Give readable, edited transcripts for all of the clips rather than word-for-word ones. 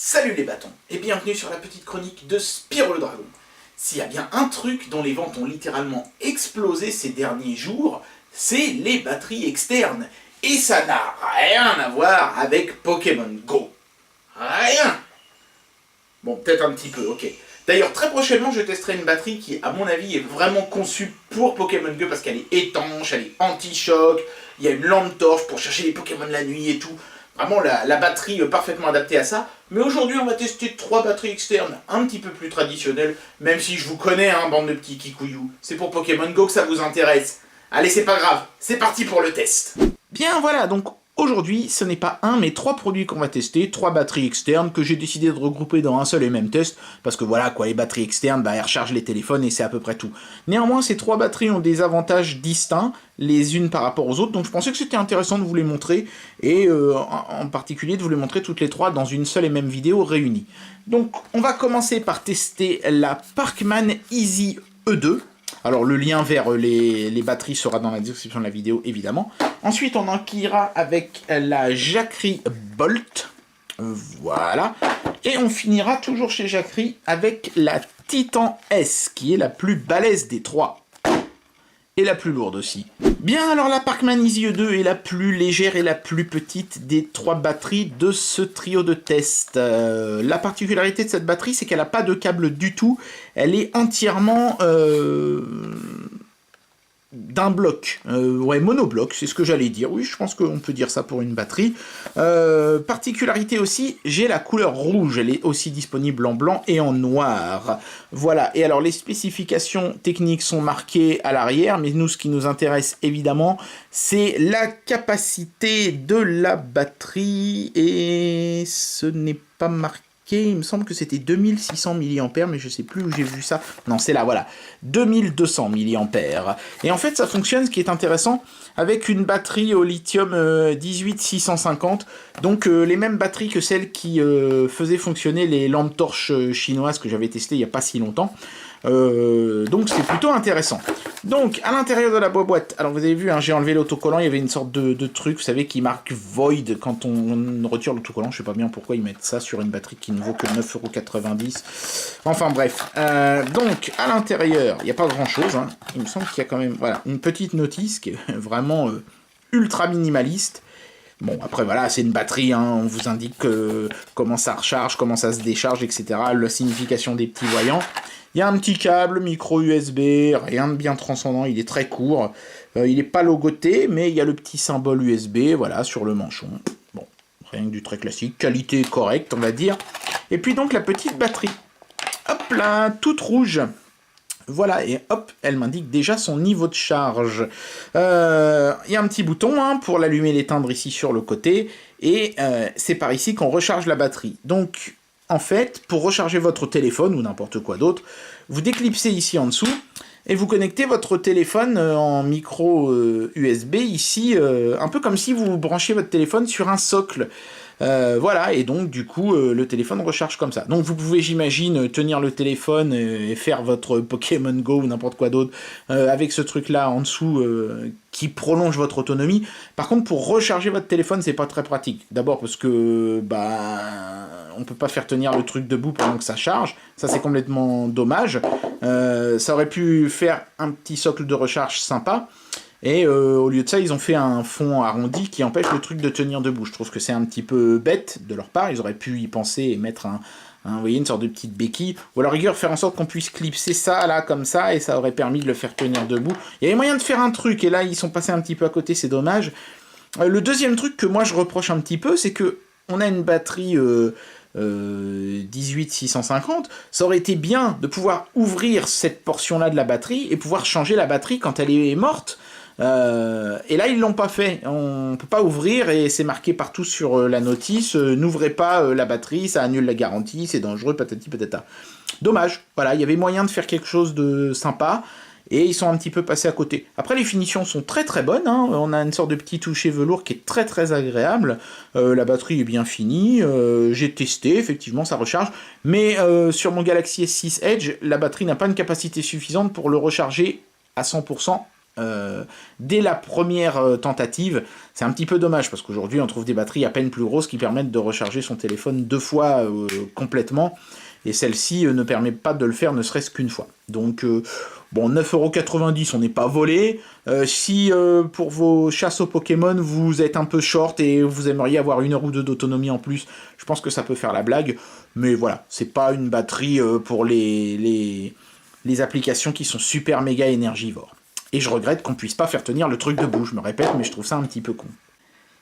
Salut les bâtons, et bienvenue sur la petite chronique de Spyro le Dragon. S'il y a bien un truc dont les ventes ont littéralement explosé ces derniers jours, c'est les batteries externes. Et ça n'a rien à voir avec Pokémon Go. Rien. Bon, peut-être un petit peu, ok. D'ailleurs, très prochainement, je testerai une batterie qui, à mon avis, est vraiment conçue pour Pokémon Go parce qu'elle est étanche, elle est anti-choc, il y a une lampe torche pour chercher les Pokémon la nuit et tout. Vraiment la batterie parfaitement adaptée à ça. Mais aujourd'hui, on va tester 3 batteries externes un petit peu plus traditionnelles, même si je vous connais, hein, bande de petits kikouyous. C'est pour Pokémon Go que ça vous intéresse. Allez, c'est pas grave, c'est parti pour le test. Bien voilà, donc aujourd'hui, ce n'est pas un, mais 3 produits qu'on va tester, 3 batteries externes que j'ai décidé de regrouper dans un seul et même test, parce que voilà quoi, les batteries externes, elles rechargent les téléphones et c'est à peu près tout. Néanmoins, ces 3 batteries ont des avantages distincts, les unes par rapport aux autres, donc je pensais que c'était intéressant de vous les montrer, et en particulier de vous les montrer toutes les 3 dans une seule et même vidéo réunie. Donc on va commencer par tester la Parkman Easy E2. Alors le lien vers les batteries sera dans la description de la vidéo évidemment. Ensuite on enquillera avec la Jackery Bolt. Voilà. Et on finira toujours chez Jackery avec la Titan S qui est la plus balèze des 3. Et la plus lourde aussi. Bien, alors la Parkman Easy E2 est la plus légère et la plus petite des 3 batteries de ce trio de test. La particularité de cette batterie, c'est qu'elle n'a pas de câble du tout. Elle est entièrement d'un bloc, ouais, monobloc, c'est ce que j'allais dire, oui, je pense qu'on peut dire ça pour une batterie. Particularité aussi, j'ai la couleur rouge, elle est aussi disponible en blanc et en noir. Voilà, et alors les spécifications techniques sont marquées à l'arrière, mais nous, ce qui nous intéresse évidemment, c'est la capacité de la batterie, et ce n'est pas marqué. Il me semble que c'était 2600 mAh, mais je sais plus où j'ai vu ça. Non, c'est là, voilà. 2200 mAh. Et en fait, ça fonctionne, ce qui est intéressant, avec une batterie au lithium 18650. Donc, les mêmes batteries que celles qui faisaient fonctionner les lampes torches chinoises que j'avais testées il n'y a pas si longtemps. Donc c'est plutôt intéressant. Donc à l'intérieur de la boîte, alors vous avez vu, hein, j'ai enlevé l'autocollant, il y avait une sorte de truc, vous savez, qui marque Void quand on retire l'autocollant. Je sais pas bien pourquoi ils mettent ça sur une batterie qui ne vaut que 9,90 €. Enfin bref, donc à l'intérieur, il n'y a pas grand chose, hein. Il me semble qu'il y a quand même, voilà, une petite notice qui est vraiment ultra minimaliste. Bon, après, voilà, c'est une batterie, hein, on vous indique comment ça recharge, comment ça se décharge, etc. La signification des petits voyants. Il y a un petit câble, micro USB, rien de bien transcendant, il est très court. Il n'est pas logoté, mais il y a le petit symbole USB, voilà, sur le manchon. Bon, rien que du très classique, qualité correcte, on va dire. Et puis donc la petite batterie. Hop là, toute rouge. Voilà, et hop, elle m'indique déjà son niveau de charge. Il y a un petit bouton hein, pour l'allumer et l'éteindre ici sur le côté, et c'est par ici qu'on recharge la batterie. Donc, en fait, pour recharger votre téléphone, ou n'importe quoi d'autre, vous déclipsez ici en dessous, et vous connectez votre téléphone en micro USB ici, un peu comme si vous branchiez votre téléphone sur un socle. Voilà, et donc du coup le téléphone recharge comme ça. Donc vous pouvez, j'imagine, tenir le téléphone et faire votre Pokémon Go ou n'importe quoi d'autre avec ce truc là en dessous qui prolonge votre autonomie. Par contre, pour recharger votre téléphone, c'est pas très pratique. D'abord parce que on peut pas faire tenir le truc debout pendant que ça charge. Ça c'est complètement dommage. Ça aurait pu faire un petit socle de recharge sympa. Et au lieu de ça, ils ont fait un fond arrondi qui empêche le truc de tenir debout. Je trouve que c'est un petit peu bête de leur part. Ils auraient pu y penser et mettre vous voyez, une sorte de petite béquille. Ou à la rigueur, faire en sorte qu'on puisse clipser ça, là, comme ça, et ça aurait permis de le faire tenir debout. Il y avait moyen de faire un truc, et là, ils sont passés un petit peu à côté, c'est dommage. Le deuxième truc que moi, je reproche un petit peu, c'est que on a une batterie 18650, ça aurait été bien de pouvoir ouvrir cette portion-là de la batterie et pouvoir changer la batterie quand elle est morte. Et là ils l'ont pas fait, on peut pas ouvrir et c'est marqué partout sur la notice, n'ouvrez pas la batterie, ça annule la garantie, c'est dangereux, patati patata. Dommage, voilà, il y avait moyen de faire quelque chose de sympa et ils sont un petit peu passés à côté. Après les finitions sont très très bonnes, hein. On a une sorte de petit toucher velours qui est très très agréable, la batterie est bien finie, j'ai testé, effectivement ça recharge, mais sur mon Galaxy S6 Edge, la batterie n'a pas une capacité suffisante pour le recharger à 100%. dès la première tentative. C'est un petit peu dommage, parce qu'aujourd'hui, on trouve des batteries à peine plus grosses qui permettent de recharger son téléphone 2 fois complètement, et celle-ci ne permet pas de le faire ne serait-ce qu'une fois. Donc, bon, 9,90 €, on n'est pas volé. Si pour vos chasses aux Pokémon, vous êtes un peu short et vous aimeriez avoir 1 heure ou 2 d'autonomie en plus, je pense que ça peut faire la blague. Mais voilà, c'est pas une batterie pour les applications qui sont super méga énergivores. Et je regrette qu'on puisse pas faire tenir le truc debout, je me répète, mais je trouve ça un petit peu con.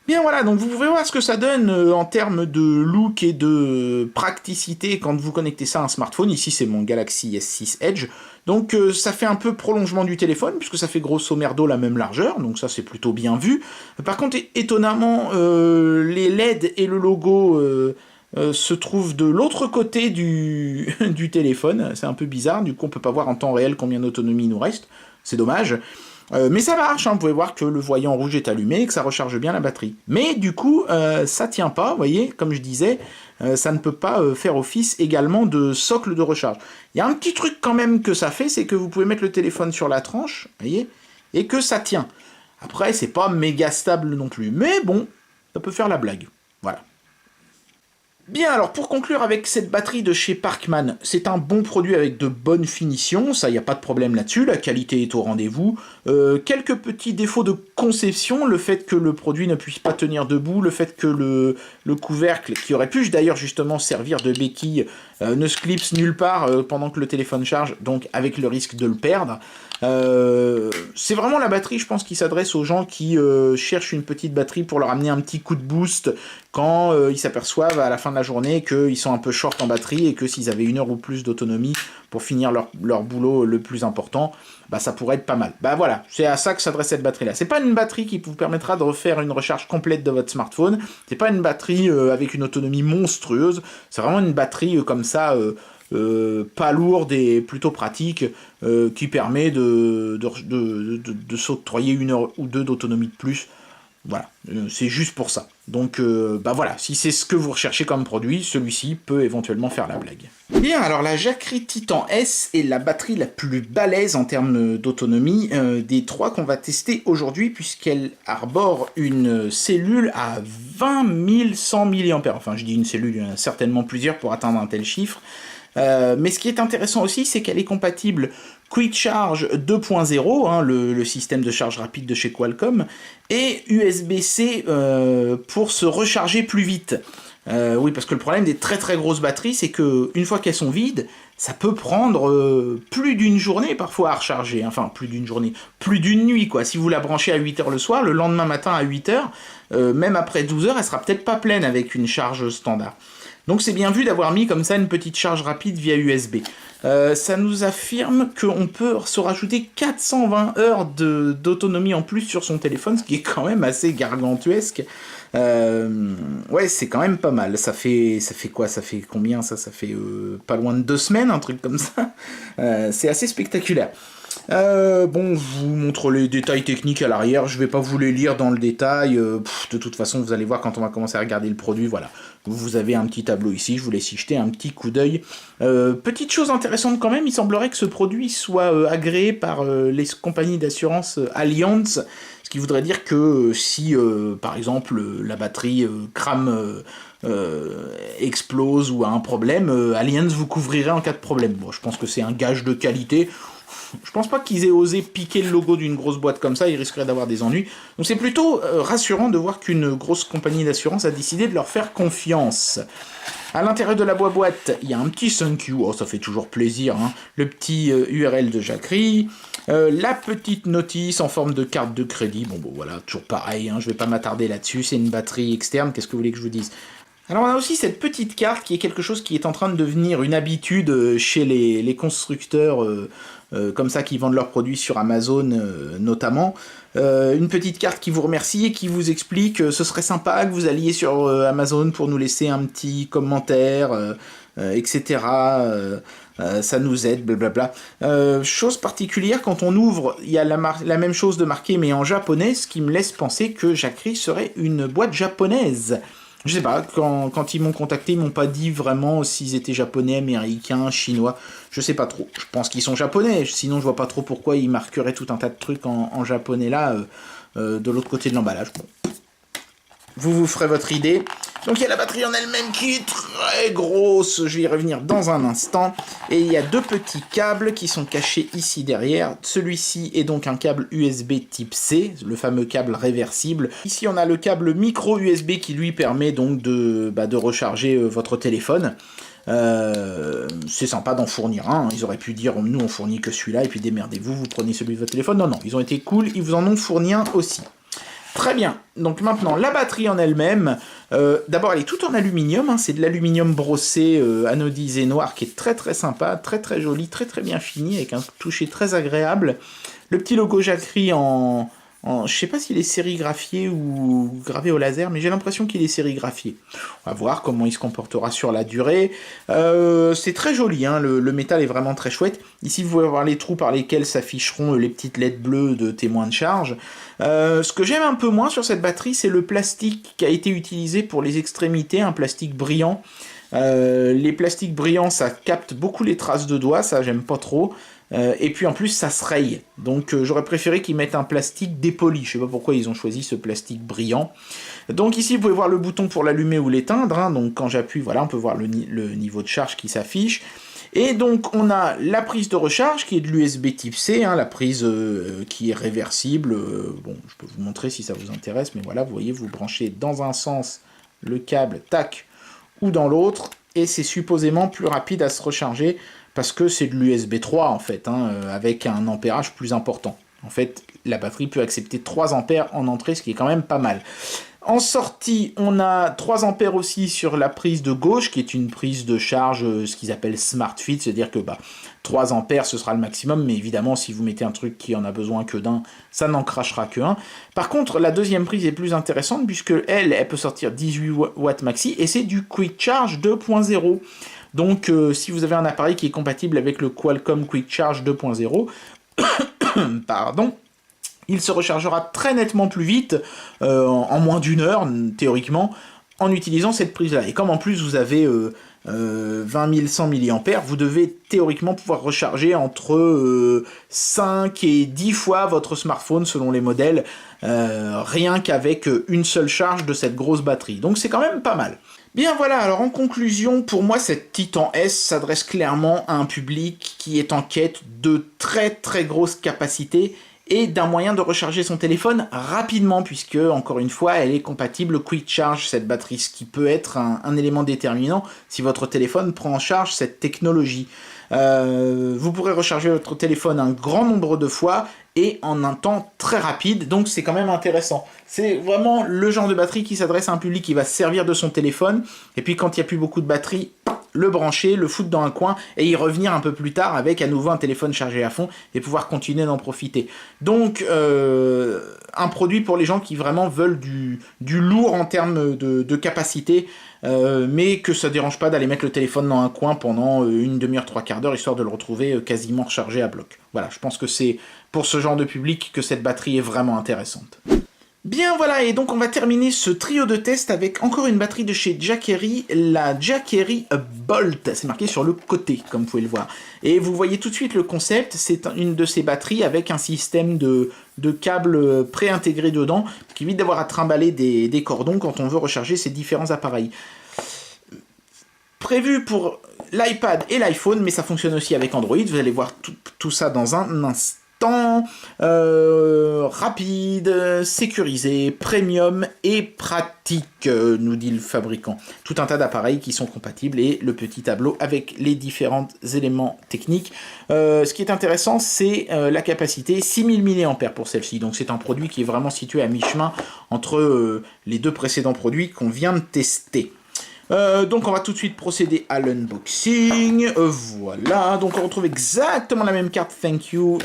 Bien voilà, donc vous pouvez voir ce que ça donne en termes de look et de praticité quand vous connectez ça à un smartphone. Ici c'est mon Galaxy S6 Edge. Donc ça fait un peu prolongement du téléphone, puisque ça fait grosso merdo la même largeur, donc ça c'est plutôt bien vu. Par contre, étonnamment, les LED et le logo se trouvent de l'autre côté du, du téléphone. C'est un peu bizarre, du coup on peut pas voir en temps réel combien d'autonomie il nous reste. C'est dommage. Mais ça marche, hein, vous pouvez voir que le voyant rouge est allumé et que ça recharge bien la batterie. Mais du coup, ça tient pas, vous voyez, comme je disais, ça ne peut pas faire office également de socle de recharge. Il y a un petit truc quand même que ça fait, c'est que vous pouvez mettre le téléphone sur la tranche, vous voyez, et que ça tient. Après, c'est pas méga stable non plus, mais bon, ça peut faire la blague. Voilà. Bien, alors pour conclure avec cette batterie de chez Parkman, c'est un bon produit avec de bonnes finitions, ça, il n'y a pas de problème là-dessus, la qualité est au rendez-vous. Quelques petits défauts de conception, le fait que le produit ne puisse pas tenir debout, le fait que le couvercle, qui aurait pu d'ailleurs justement servir de béquille, ne se clipse nulle part pendant que le téléphone charge, donc avec le risque de le perdre. C'est vraiment la batterie, je pense, qui s'adresse aux gens qui cherchent une petite batterie pour leur amener un petit coup de boost quand ils s'aperçoivent à la fin de la journée qu'ils sont un peu short en batterie et que s'ils avaient 1 heure ou plus d'autonomie pour finir leur boulot le plus important, bah ça pourrait être pas mal. Bah voilà, c'est à ça que s'adresse cette batterie-là. C'est pas une batterie qui vous permettra de refaire une recharge complète de votre smartphone, c'est pas une batterie avec une autonomie monstrueuse, c'est vraiment une batterie comme ça... pas lourde et plutôt pratique, qui permet de s'octroyer 1 heure ou 2 d'autonomie de plus. Voilà, c'est juste pour ça. Donc, bah voilà, si c'est ce que vous recherchez comme produit, celui-ci peut éventuellement faire la blague. Bien, alors la Jackery Titan S est la batterie la plus balèze en termes d'autonomie des 3 qu'on va tester aujourd'hui, puisqu'elle arbore une cellule à 20 100 mAh. Enfin, je dis une cellule, il y en a certainement plusieurs pour atteindre un tel chiffre. Mais ce qui est intéressant aussi, c'est qu'elle est compatible Quick Charge 2.0, hein, le système de charge rapide de chez Qualcomm, et USB-C pour se recharger plus vite. Oui, parce que le problème des très très grosses batteries, c'est que une fois qu'elles sont vides, ça peut prendre plus d'une journée parfois à recharger. Enfin, plus d'une journée, plus d'une nuit, quoi. Si vous la branchez à 8h le soir, le lendemain matin à 8h, même après 12h, elle sera peut-être pas pleine avec une charge standard. Donc c'est bien vu d'avoir mis comme ça une petite charge rapide via USB. Ça nous affirme qu'on peut se rajouter 420 heures d'autonomie en plus sur son téléphone, ce qui est quand même assez gargantuesque. Ouais, c'est quand même pas mal. Ça fait quoi? Ça fait combien ça? Ça fait pas loin de 2 semaines, un truc comme ça. C'est assez spectaculaire. Bon, je vous montre les détails techniques à l'arrière, je vais pas vous les lire dans le détail, de toute façon vous allez voir quand on va commencer à regarder le produit, voilà. Vous avez un petit tableau ici, je vous laisse y jeter un petit coup d'œil. Petite chose intéressante quand même, il semblerait que ce produit soit agréé par les compagnies d'assurance Allianz, ce qui voudrait dire que si, par exemple, la batterie crame... explose ou a un problème, Allianz vous couvrirait en cas de problème. Bon, je pense que c'est un gage de qualité. Je pense pas qu'ils aient osé piquer le logo d'une grosse boîte comme ça, ils risqueraient d'avoir des ennuis. Donc c'est plutôt rassurant de voir qu'une grosse compagnie d'assurance a décidé de leur faire confiance. À l'intérieur de la boîte, il y a un petit thank you, oh, ça fait toujours plaisir, hein. Le petit URL de Jackery, la petite notice en forme de carte de crédit, bon voilà, toujours pareil, hein, je vais pas m'attarder là-dessus, c'est une batterie externe, qu'est-ce que vous voulez que je vous dise? Alors on a aussi cette petite carte qui est quelque chose qui est en train de devenir une habitude chez les constructeurs comme ça qui vendent leurs produits sur Amazon notamment. Une petite carte qui vous remercie et qui vous explique ce serait sympa que vous alliez sur Amazon pour nous laisser un petit commentaire, etc. Ça nous aide, blablabla. Chose particulière, quand on ouvre, il y a la même chose de marqué mais en japonais, ce qui me laisse penser que Jackery serait une boîte japonaise. Je sais pas, quand ils m'ont contacté, ils m'ont pas dit vraiment s'ils étaient japonais, américains, chinois. Je sais pas trop. Je pense qu'ils sont japonais, sinon je vois pas trop pourquoi ils marqueraient tout un tas de trucs en japonais là, de l'autre côté de l'emballage. Bon. Vous ferez votre idée. Donc il y a la batterie en elle-même qui est très grosse, je vais y revenir dans un instant. Et il y a deux petits câbles qui sont cachés ici derrière. Celui-ci est donc un câble USB type C, le fameux câble réversible. Ici on a le câble micro USB qui lui permet donc de recharger votre téléphone. C'est sympa d'en fournir un. Ils auraient pu dire nous on fournit que celui-là et puis démerdez-vous, vous prenez celui de votre téléphone. Non, ils ont été cool, ils vous en ont fourni un aussi. Très bien, donc maintenant la batterie en elle-même, d'abord elle est toute en aluminium, hein, c'est de l'aluminium brossé, anodisé noir qui est très très sympa, très très joli, très très bien fini, avec un toucher très agréable. Le petit logo Jacquerie je sais pas s'il est sérigraphié ou gravé au laser, mais j'ai l'impression qu'il est sérigraphié. On va voir comment il se comportera sur la durée. C'est très joli, hein, le métal est vraiment très chouette. Ici, vous pouvez voir les trous par lesquels s'afficheront les petites LED bleues de témoins de charge. Ce que j'aime un peu moins sur cette batterie, c'est le plastique qui a été utilisé pour les extrémités, un plastique brillant. Les plastiques brillants, ça capte beaucoup les traces de doigts, ça j'aime pas trop. Et puis en plus ça se raye, donc j'aurais préféré qu'ils mettent un plastique dépoli, je sais pas pourquoi ils ont choisi ce plastique brillant. Donc ici vous pouvez voir le bouton pour l'allumer ou l'éteindre, hein. Donc quand j'appuie, voilà, on peut voir le niveau de charge qui s'affiche. Et donc on a la prise de recharge qui est de l'USB type C, hein, la prise qui est réversible. Bon, je peux vous montrer si ça vous intéresse, mais voilà, vous voyez, vous branchez dans un sens le câble, tac, ou dans l'autre, et c'est supposément plus rapide à se recharger, parce que c'est de l'USB 3 en fait, hein, avec un ampérage plus important. En fait, la batterie peut accepter 3 ampères en entrée, ce qui est quand même pas mal. En sortie, on a 3 ampères aussi sur la prise de gauche, qui est une prise de charge, ce qu'ils appellent Smart Fit, c'est-à-dire que 3 ampères ce sera le maximum, mais évidemment si vous mettez un truc qui en a besoin que d'un, ça n'en crachera que un. Par contre, la deuxième prise est plus intéressante, puisque elle peut sortir 18 watts maxi, et c'est du Quick Charge 2.0. Donc si vous avez un appareil qui est compatible avec le Qualcomm Quick Charge 2.0, pardon, il se rechargera très nettement plus vite, en moins d'1 heure, théoriquement, en utilisant cette prise-là. Et comme en plus vous avez 20 100 mAh, vous devez théoriquement pouvoir recharger entre 5 et 10 fois votre smartphone selon les modèles, rien qu'avec une seule charge de cette grosse batterie. Donc c'est quand même pas mal. Bien voilà, alors en conclusion, pour moi cette Titan S s'adresse clairement à un public qui est en quête de très très grosses capacités et d'un moyen de recharger son téléphone rapidement, puisque, encore une fois, elle est compatible Quick Charge, cette batterie, ce qui peut être un élément déterminant si votre téléphone prend en charge cette technologie. Vous pourrez recharger votre téléphone un grand nombre de fois et en un temps très rapide, donc c'est quand même intéressant. C'est vraiment le genre de batterie qui s'adresse à un public qui va se servir de son téléphone, et puis quand il n'y a plus beaucoup de batterie, le brancher, le foutre dans un coin, et y revenir un peu plus tard avec à nouveau un téléphone chargé à fond, et pouvoir continuer d'en profiter. Donc, un produit pour les gens qui vraiment veulent du lourd en termes de capacité, mais que ça ne dérange pas d'aller mettre le téléphone dans un coin pendant une demi-heure, 3/4 d'heure, histoire de le retrouver quasiment rechargé à bloc. Voilà, je pense que c'est pour ce genre de public que cette batterie est vraiment intéressante. Bien voilà, et donc on va terminer ce trio de tests avec encore une batterie de chez Jacquerie, la Jacquerie Bolt, c'est marqué sur le côté, comme vous pouvez le voir. Et vous voyez tout de suite le concept, c'est une de ces batteries avec un système de câbles pré-intégrés dedans, qui évite d'avoir à trimballer des cordons quand on veut recharger ces différents appareils. Prévu pour l'iPad et l'iPhone, mais ça fonctionne aussi avec Android, vous allez voir tout ça dans un instant. Rapide, sécurisé, premium et pratique, nous dit le fabricant. Tout un tas d'appareils qui sont compatibles et le petit tableau avec les différents éléments techniques. Ce qui est intéressant, c'est la capacité 6000 mAh pour celle-ci. Donc c'est un produit qui est vraiment situé à mi-chemin entre les deux précédents produits qu'on vient de tester. Donc on va tout de suite procéder à l'unboxing. Voilà, donc on retrouve exactement la même carte Thank You,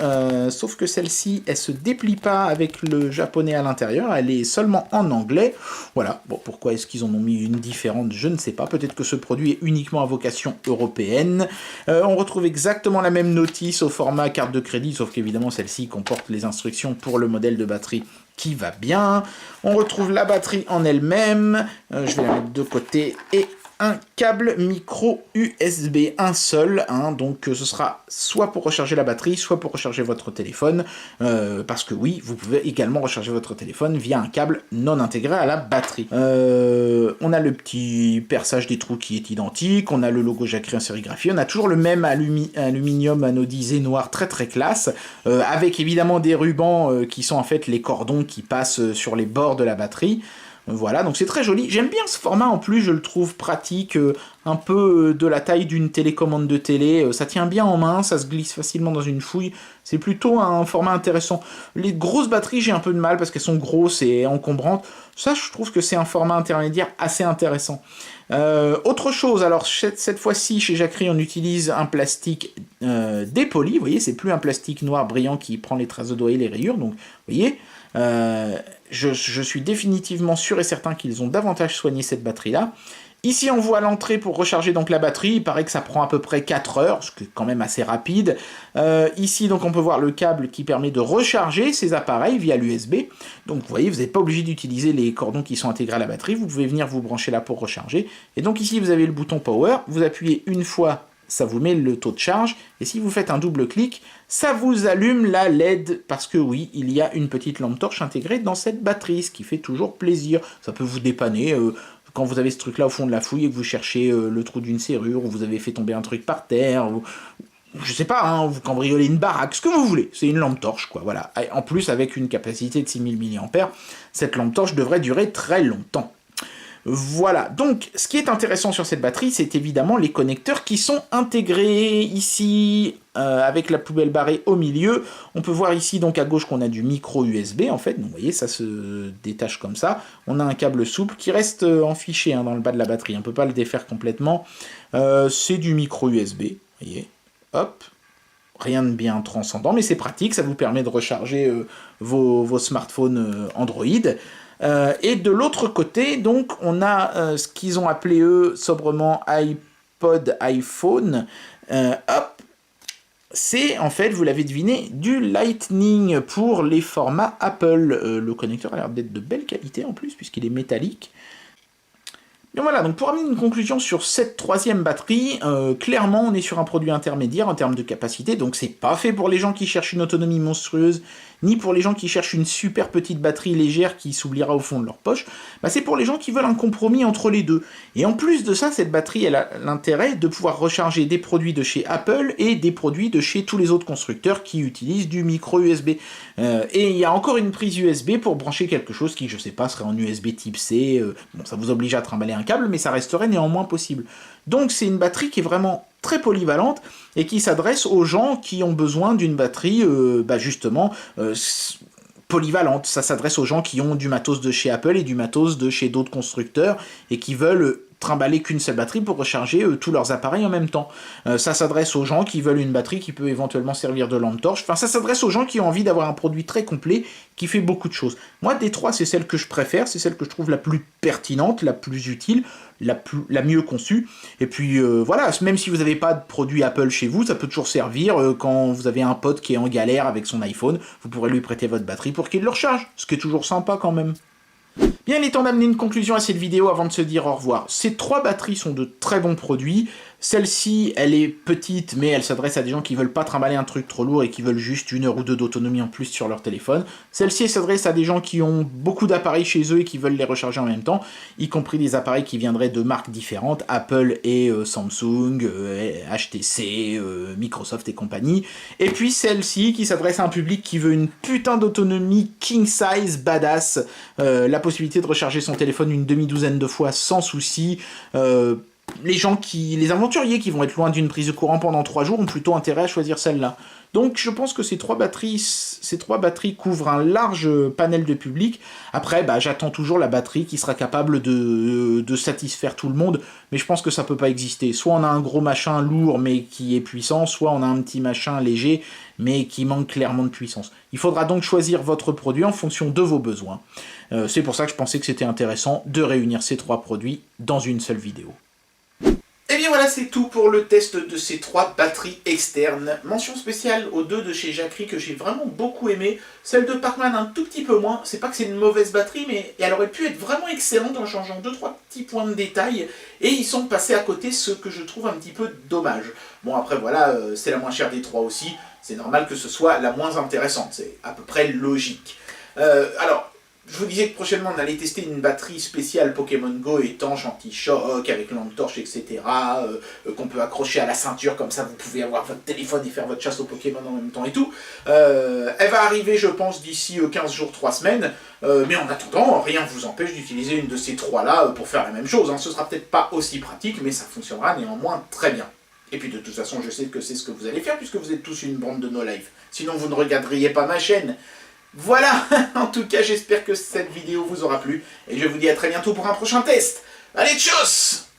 sauf que celle-ci, elle se déplie pas avec le japonais à l'intérieur, elle est seulement en anglais. Voilà, bon, pourquoi est-ce qu'ils en ont mis une différente, je ne sais pas, peut-être que ce produit est uniquement à vocation européenne. On retrouve exactement la même notice au format carte de crédit, sauf qu'évidemment celle-ci comporte les instructions pour le modèle de batterie qui va bien. On retrouve la batterie en elle-même. Je vais la mettre de côté. Et un câble micro USB, un seul, hein, donc ce sera soit pour recharger la batterie, soit pour recharger votre téléphone, parce que oui, vous pouvez également recharger votre téléphone via un câble non intégré à la batterie. On a le petit perçage des trous qui est identique, on a le logo Jackery en sérigraphie, on a toujours le même aluminium anodisé noir très très classe, avec évidemment des rubans qui sont en fait les cordons qui passent sur les bords de la batterie. Voilà, donc c'est très joli. J'aime bien ce format, en plus, je le trouve pratique, un peu de la taille d'une télécommande de télé. Ça tient bien en main, ça se glisse facilement dans une fouille. C'est plutôt un format intéressant. Les grosses batteries, j'ai un peu de mal parce qu'elles sont grosses et encombrantes. Ça, je trouve que c'est un format intermédiaire assez intéressant. Autre chose, alors cette fois-ci, chez Jackery, on utilise un plastique dépoli. Vous voyez, c'est plus un plastique noir brillant qui prend les traces de doigts et les rayures. Donc, vous voyez... je suis définitivement sûr et certain qu'ils ont davantage soigné cette batterie-là. Ici, on voit l'entrée pour recharger donc la batterie. Il paraît que ça prend à peu près 4 heures, ce qui est quand même assez rapide. Ici, donc, on peut voir le câble qui permet de recharger ces appareils via l'USB. Donc, vous voyez, vous n'êtes pas obligé d'utiliser les cordons qui sont intégrés à la batterie. Vous pouvez venir vous brancher là pour recharger. Et donc, ici, vous avez le bouton Power. Vous appuyez une fois, ça vous met le taux de charge, et si vous faites un double clic, ça vous allume la LED, parce que oui, il y a une petite lampe torche intégrée dans cette batterie, ce qui fait toujours plaisir. Ça peut vous dépanner quand vous avez ce truc-là au fond de la fouille et que vous cherchez le trou d'une serrure, ou vous avez fait tomber un truc par terre, ou je sais pas, hein, vous cambriolez une baraque, ce que vous voulez, c'est une lampe torche, quoi, voilà. Et en plus, avec une capacité de 6000 mAh, cette lampe torche devrait durer très longtemps. Voilà, donc ce qui est intéressant sur cette batterie, c'est évidemment les connecteurs qui sont intégrés ici, avec la poubelle barrée au milieu. On peut voir ici donc à gauche qu'on a du micro USB en fait, donc vous voyez ça se détache comme ça. On a un câble souple qui reste enfiché dans le bas de la batterie, on ne peut pas le défaire complètement. C'est du micro USB, vous voyez, hop. Rien de bien transcendant, mais c'est pratique, ça vous permet de recharger vos smartphones Android. Et de l'autre côté, donc, on a ce qu'ils ont appelé, eux, sobrement iPod, iPhone. Hop, c'est, en fait, vous l'avez deviné, du Lightning pour les formats Apple. Le connecteur a l'air d'être de belle qualité, en plus, puisqu'il est métallique. Et voilà, donc pour amener une conclusion sur cette troisième batterie, clairement on est sur un produit intermédiaire en termes de capacité, donc c'est pas fait pour les gens qui cherchent une autonomie monstrueuse, ni pour les gens qui cherchent une super petite batterie légère qui s'oubliera au fond de leur poche, bah c'est pour les gens qui veulent un compromis entre les deux. Et en plus de ça, cette batterie elle a l'intérêt de pouvoir recharger des produits de chez Apple et des produits de chez tous les autres constructeurs qui utilisent du micro USB. Et il y a encore une prise USB pour brancher quelque chose qui, je sais pas, serait en USB type C, bon ça vous oblige à trimballer un câble, mais ça resterait néanmoins possible. Donc c'est une batterie qui est vraiment très polyvalente et qui s'adresse aux gens qui ont besoin d'une batterie justement polyvalente. Ça s'adresse aux gens qui ont du matos de chez Apple et du matos de chez d'autres constructeurs et qui veulent trimballer qu'une seule batterie pour recharger tous leurs appareils en même temps. Ça s'adresse aux gens qui veulent une batterie qui peut éventuellement servir de lampe torche. Enfin, ça s'adresse aux gens qui ont envie d'avoir un produit très complet qui fait beaucoup de choses. Moi, des trois, c'est celle que je préfère, c'est celle que je trouve la plus pertinente, la plus utile, la mieux conçue. Et puis voilà, même si vous n'avez pas de produit Apple chez vous, ça peut toujours servir quand vous avez un pote qui est en galère avec son iPhone, vous pourrez lui prêter votre batterie pour qu'il le recharge, ce qui est toujours sympa quand même. Bien, il est temps d'amener une conclusion à cette vidéo avant de se dire au revoir. Ces trois batteries sont de très bons produits. Celle-ci, elle est petite, mais elle s'adresse à des gens qui veulent pas trimballer un truc trop lourd et qui veulent juste 1 heure ou 2 d'autonomie en plus sur leur téléphone. Celle-ci, elle s'adresse à des gens qui ont beaucoup d'appareils chez eux et qui veulent les recharger en même temps, y compris des appareils qui viendraient de marques différentes, Apple et Samsung, HTC, Microsoft et compagnie. Et puis celle-ci, qui s'adresse à un public qui veut une putain d'autonomie king size badass, la possibilité de recharger son téléphone une demi-douzaine de fois sans souci, les aventuriers qui vont être loin d'une prise de courant pendant 3 jours ont plutôt intérêt à choisir celle-là. Donc je pense que ces trois batteries couvrent un large panel de public. Après, j'attends toujours la batterie qui sera capable de satisfaire tout le monde, mais je pense que ça peut pas exister. Soit on a un gros machin lourd mais qui est puissant, soit on a un petit machin léger mais qui manque clairement de puissance. Il faudra donc choisir votre produit en fonction de vos besoins. C'est pour ça que je pensais que c'était intéressant de réunir ces trois produits dans une seule vidéo. Et bien voilà, voilà, c'est tout pour le test de ces 3 batteries externes. Mention spéciale aux 2 de chez Jackery que j'ai vraiment beaucoup aimé. Celle de Parkman un tout petit peu moins. C'est pas que c'est une mauvaise batterie, mais elle aurait pu être vraiment excellente en changeant 2-3 petits points de détail. Et ils sont passés à côté, ce que je trouve un petit peu dommage. Bon, après voilà, c'est la moins chère des 3 aussi. C'est normal que ce soit la moins intéressante. C'est à peu près logique. Alors, je vous disais que prochainement on allait tester une batterie spéciale Pokémon Go étanche, anti-choc, avec lampe torche, etc. Qu'on peut accrocher à la ceinture, comme ça vous pouvez avoir votre téléphone et faire votre chasse aux Pokémon en même temps et tout. Elle va arriver, je pense, d'ici 15 jours, 3 semaines. Mais en attendant, rien ne vous empêche d'utiliser une de ces 3-là pour faire la même chose. Hein. Ce sera peut-être pas aussi pratique, mais ça fonctionnera néanmoins très bien. Et puis de toute façon, je sais que c'est ce que vous allez faire, puisque vous êtes tous une bande de no-life. Sinon, vous ne regarderiez pas ma chaîne. Voilà, en tout cas j'espère que cette vidéo vous aura plu, et je vous dis à très bientôt pour un prochain test. Allez, tchuss!